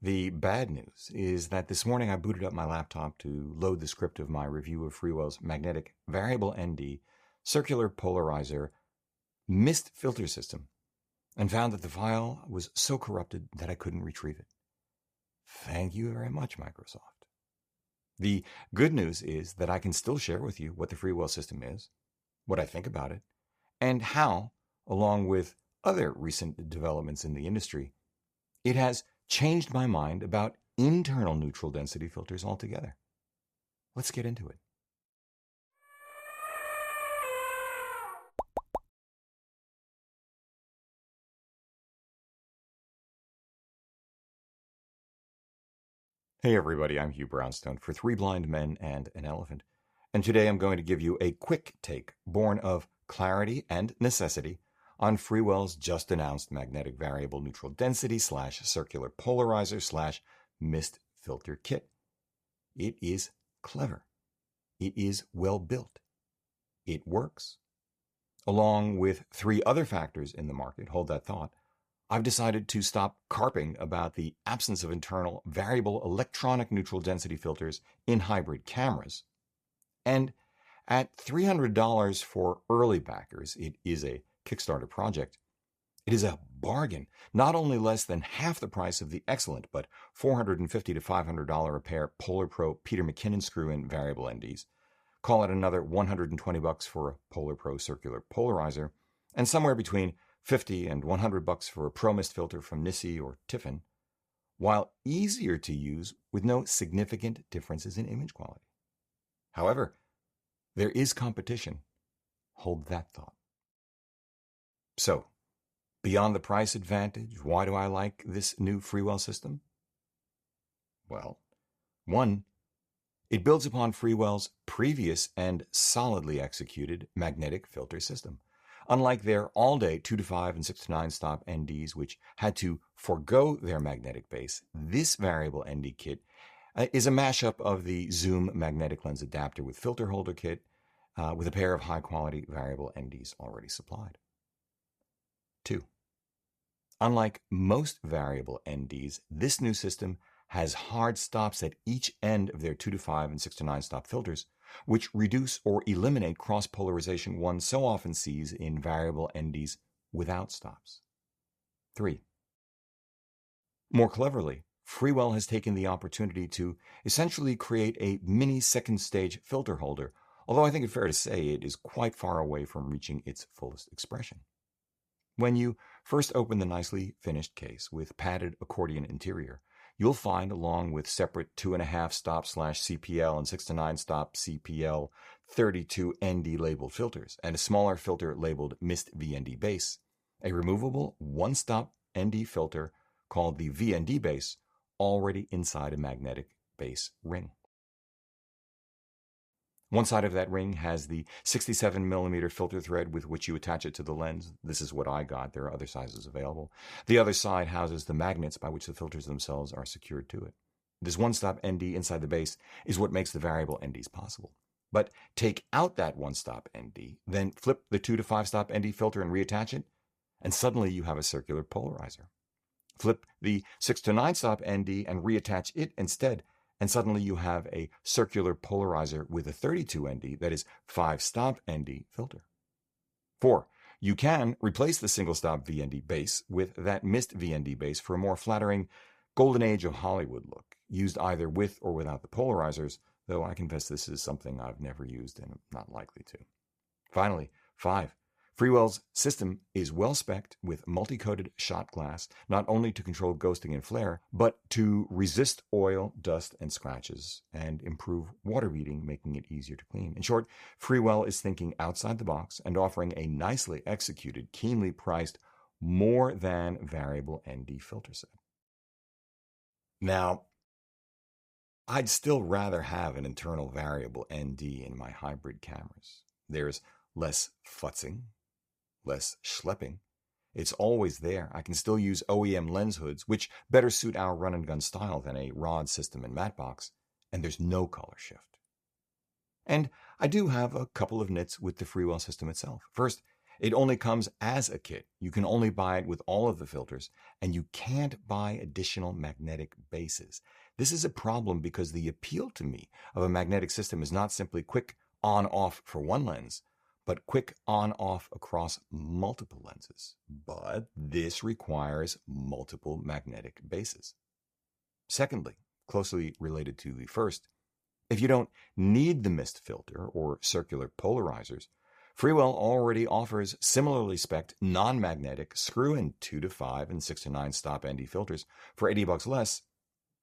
The bad news is that this morning I booted up my laptop to load the script of my review of Freewell's magnetic variable ND circular polarizer mist filter system and found that the file was so corrupted that I couldn't retrieve it. Thank you very much, Microsoft. The good news is that I can still share with you what the Freewell system is, what I think about it, and how, along with other recent developments in the industry, it has changed my mind about internal neutral density filters altogether. Let's get into it. Hey everybody, I'm Hugh Brownstone for Three Blind Men and an Elephant, and today I'm going to give you a quick take born of clarity and necessity on Freewell's just announced magnetic variable neutral density / circular polarizer / mist filter kit. It is clever. It is well built. It works. Along with three other factors in the market, hold that thought, I've decided to stop carping about the absence of internal variable electronic neutral density filters in hybrid cameras. And at $300 for early backers, it is a Kickstarter project. It is a bargain, not only less than half the price of the excellent but $450 to $500 a pair Polar Pro Peter McKinnon screw-in variable NDs. Call it another $120 for a Polar Pro circular polarizer, and somewhere between $50 and $100 for a Pro Mist filter from Nissi or Tiffin, while easier to use with no significant differences in image quality. However, there is competition. Hold that thought. So, beyond the price advantage, why do I like this new Freewell system? Well, 1, it builds upon Freewell's previous and solidly executed magnetic filter system. Unlike their all-day 2 to 5 and 6 to 9 stop NDs, which had to forego their magnetic base, this variable ND kit is a mashup of the Zoom magnetic lens adapter with filter holder kit with a pair of high-quality variable NDs already supplied. 2. Unlike most variable NDs, this new system has hard stops at each end of their 2 to 5 and 6 to 9 stop filters, which reduce or eliminate cross-polarization one so often sees in variable NDs without stops. 3. More cleverly, Freewell has taken the opportunity to essentially create a mini second-stage filter holder, although I think it's fair to say it is quite far away from reaching its fullest expression. When you first open the nicely finished case with padded accordion interior, you'll find, along with separate 2.5 stop / CPL and 6 to 9 stop CPL 32 ND labeled filters and a smaller filter labeled Mist VND base, a removable one-stop ND filter called the VND base already inside a magnetic base ring. One side of that ring has the 67mm filter thread with which you attach it to the lens. This is what I got. There are other sizes available. The other side houses the magnets by which the filters themselves are secured to it. This one-stop ND inside the base is what makes the variable NDs possible. But take out that one-stop ND, then flip the 2 to 5 stop ND filter and reattach it, and suddenly you have a circular polarizer. Flip the 6 to 9 stop ND and reattach it instead, and suddenly you have a circular polarizer with a 32 ND, that is 5-stop ND filter. 4. You can replace the single-stop VND base with that Mist VND base for a more flattering golden age of Hollywood look, used either with or without the polarizers, though I confess this is something I've never used and am not likely to. Finally, 5. Freewell's system is well-spec'd with multi-coated shot glass, not only to control ghosting and flare, but to resist oil, dust, and scratches, and improve water beading, making it easier to clean. In short, Freewell is thinking outside the box and offering a nicely executed, keenly priced, more than variable ND filter set. Now, I'd still rather have an internal variable ND in my hybrid cameras. There's less futzing, less schlepping. It's always there. I can still use OEM lens hoods, which better suit our run-and-gun style than a rod system and matte box, and there's no color shift. And I do have a couple of nits with the Freewell system itself. First, It only comes as a kit. You can only buy it with all of the filters, and you can't buy additional magnetic bases. This is a problem because the appeal to me of a magnetic system is not simply quick on-off for one lens, but quick on-off across multiple lenses. But this requires multiple magnetic bases. Secondly, closely related to the first, if you don't need the mist filter or circular polarizers, Freewell already offers similarly spec'd non-magnetic screw-in 2 to 5 and 6 to 9 stop ND filters for $80 less,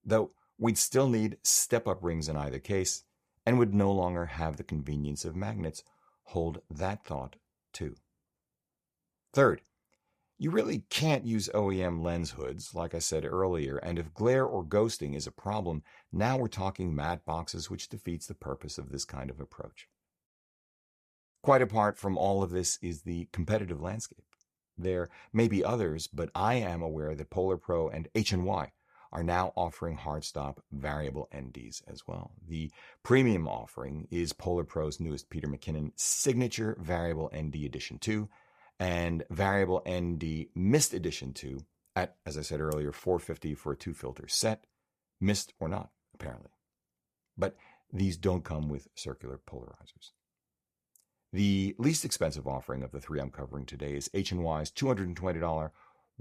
though we'd still need step-up rings in either case and would no longer have the convenience of magnets. Hold that thought too. Third, you really can't use OEM lens hoods, like I said earlier, and if glare or ghosting is a problem, now we're talking matte boxes, which defeats the purpose of this kind of approach. Quite apart from all of this is the competitive landscape. There may be others, but I am aware that Polar Pro and HNY are now offering hard-stop variable NDs as well. The premium offering is Polar Pro's newest Peter McKinnon Signature Variable ND Edition 2 and Variable ND Mist Edition 2 at, as I said earlier, $450 for a 2-filter set, mist or not, apparently. But these don't come with circular polarizers. The least expensive offering of the three I'm covering today is HNY's $220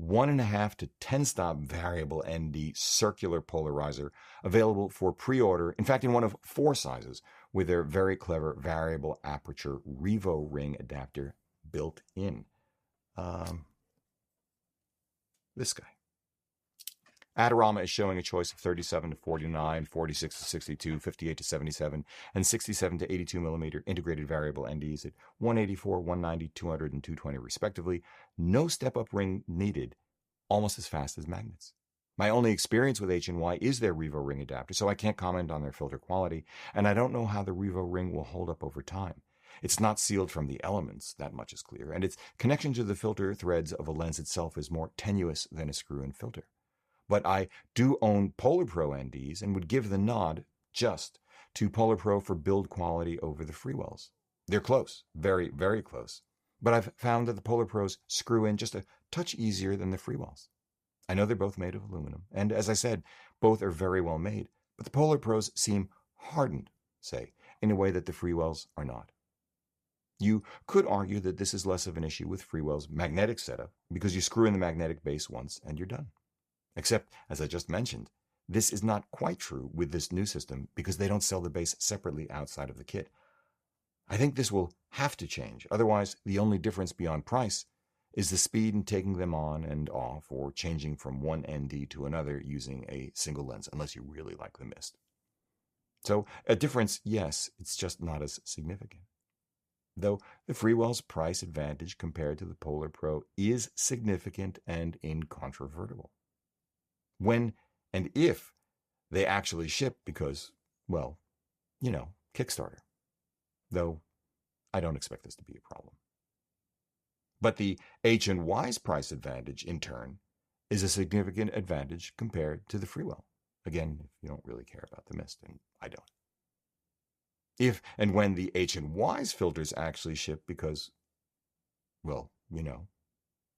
1.5 to 10 stop variable ND circular polarizer, available for pre-order, in fact in one of 4 sizes, with their very clever variable aperture Revo ring adapter built in. This guy. Adorama is showing a choice of 37 to 49, 46 to 62, 58 to 77, and 67 to 82 millimeter integrated variable NDs at 184, 190, 200, and 220 respectively. No step-up ring needed, almost as fast as magnets. My only experience with HNY is their Revo ring adapter, so I can't comment on their filter quality, and I don't know how the Revo ring will hold up over time. It's not sealed from the elements, that much is clear, and its connection to the filter threads of a lens itself is more tenuous than a screw-in filter. But I do own Polar Pro NDs and would give the nod just to Polar Pro for build quality over the Freewells. They're close, very, very close. But I've found that the Polar Pros screw in just a touch easier than the Freewells. I know they're both made of aluminum, and as I said, both are very well made, but the Polar Pros seem hardened, say, in a way that the Freewells are not. You could argue that this is less of an issue with Freewell's magnetic setup because you screw in the magnetic base once and you're done. Except, as I just mentioned, this is not quite true with this new system because they don't sell the base separately outside of the kit. I think this will have to change. Otherwise, the only difference beyond price is the speed in taking them on and off or changing from one ND to another using a single lens, unless you really like the mist. So a difference, yes, it's just not as significant. Though the Freewell's price advantage compared to the Polar Pro is significant and incontrovertible. When and if they actually ship because, well, Kickstarter. Though I don't expect this to be a problem. But the HNY's price advantage, in turn, is a significant advantage compared to the Freewell. Again, if you don't really care about the mist, and I don't. If and when the HNY's filters actually ship because, well,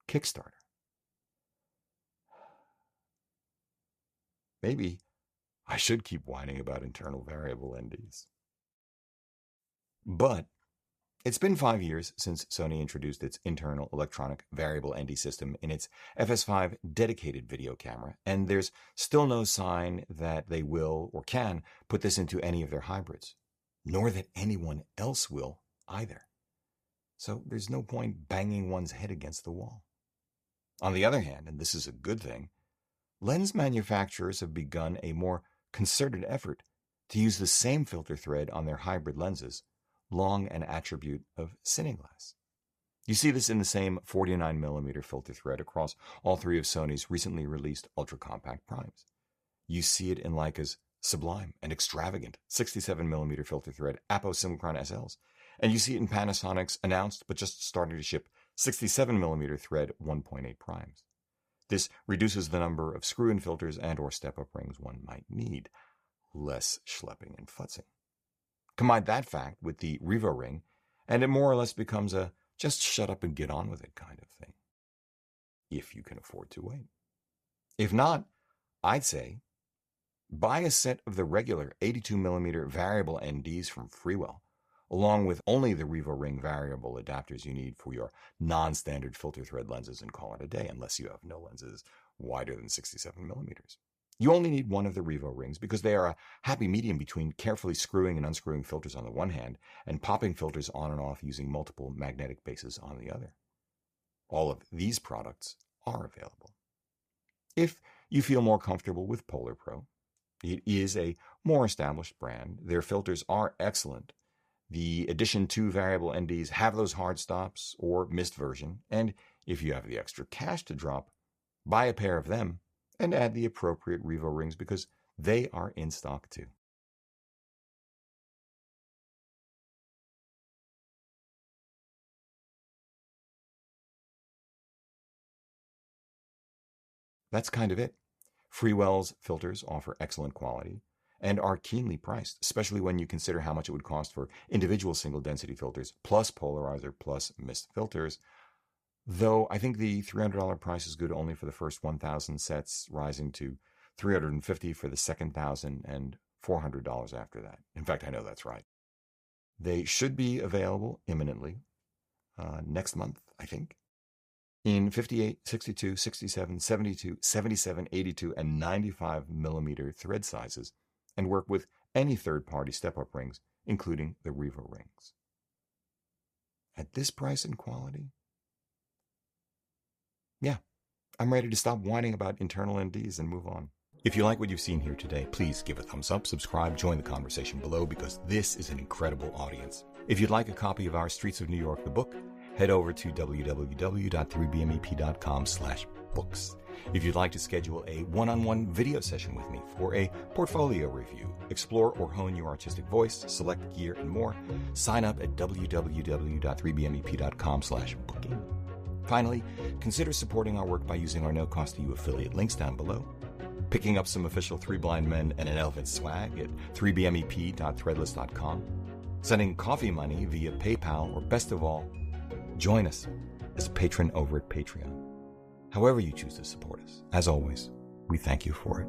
Kickstarter. Maybe I should keep whining about internal variable NDs. But it's been 5 years since Sony introduced its internal electronic variable ND system in its FS5 dedicated video camera, and there's still no sign that they will or can put this into any of their hybrids, nor that anyone else will either. So there's no point banging one's head against the wall. On the other hand, and this is a good thing, lens manufacturers have begun a more concerted effort to use the same filter thread on their hybrid lenses, long an attribute of Cineglass. You see this in the same 49mm filter thread across all 3 of Sony's recently released ultra-compact primes. You see it in Leica's sublime and extravagant 67mm filter thread Apo Simulchron SLs, and you see it in Panasonic's announced but just starting to ship 67mm thread 1.8 primes. This reduces the number of screw-in filters and or step-up rings one might need. Less schlepping and futzing. Combine that fact with the Revo ring, and it more or less becomes a just shut up and get on with it kind of thing, if you can afford to wait. If not, I'd say buy a set of the regular 82mm variable NDs from Freewell, along with only the Revo Ring variable adapters you need for your non-standard filter thread lenses, and call it a day, unless you have no lenses wider than 67mm. You only need one of the Revo rings because they are a happy medium between carefully screwing and unscrewing filters on the one hand and popping filters on and off using multiple magnetic bases on the other. All of these products are available. If you feel more comfortable with Polar Pro, it is a more established brand. Their filters are excellent. The Edition 2 variable NDs have those hard stops or mist version, and if you have the extra cash to drop, buy a pair of them and add the appropriate Revo rings because they are in stock too. That's kind of it. Freewell's filters offer excellent quality and are keenly priced, especially when you consider how much it would cost for individual single density filters plus polarizer plus mist filters. Though I think the $300 price is good only for the first 1,000 sets, rising to $350 for the second 1,000 and $400 after that. In fact, I know that's right. They should be available imminently, next month, I think, in 58, 62, 67, 72, 77, 82, and 95mm thread sizes, and work with any third-party step-up rings, including the Revo rings. At this price and quality, yeah, I'm ready to stop whining about internal NDs and move on. If you like what you've seen here today, please give a thumbs up, subscribe, join the conversation below, because this is an incredible audience. If you'd like a copy of our Streets of New York, the book, head over to www.3bmep.com/books. If you'd like to schedule a one-on-one video session with me for a portfolio review, explore or hone your artistic voice, select gear, and more, sign up at www.3bmep.com/booking. Finally, consider supporting our work by using our no-cost-to-you affiliate links down below, picking up some official Three Blind Men and an Elephant swag at 3bmep.threadless.com, sending coffee money via PayPal, or best of all, join us as a patron over at Patreon. However you choose to support us, as always, we thank you for it.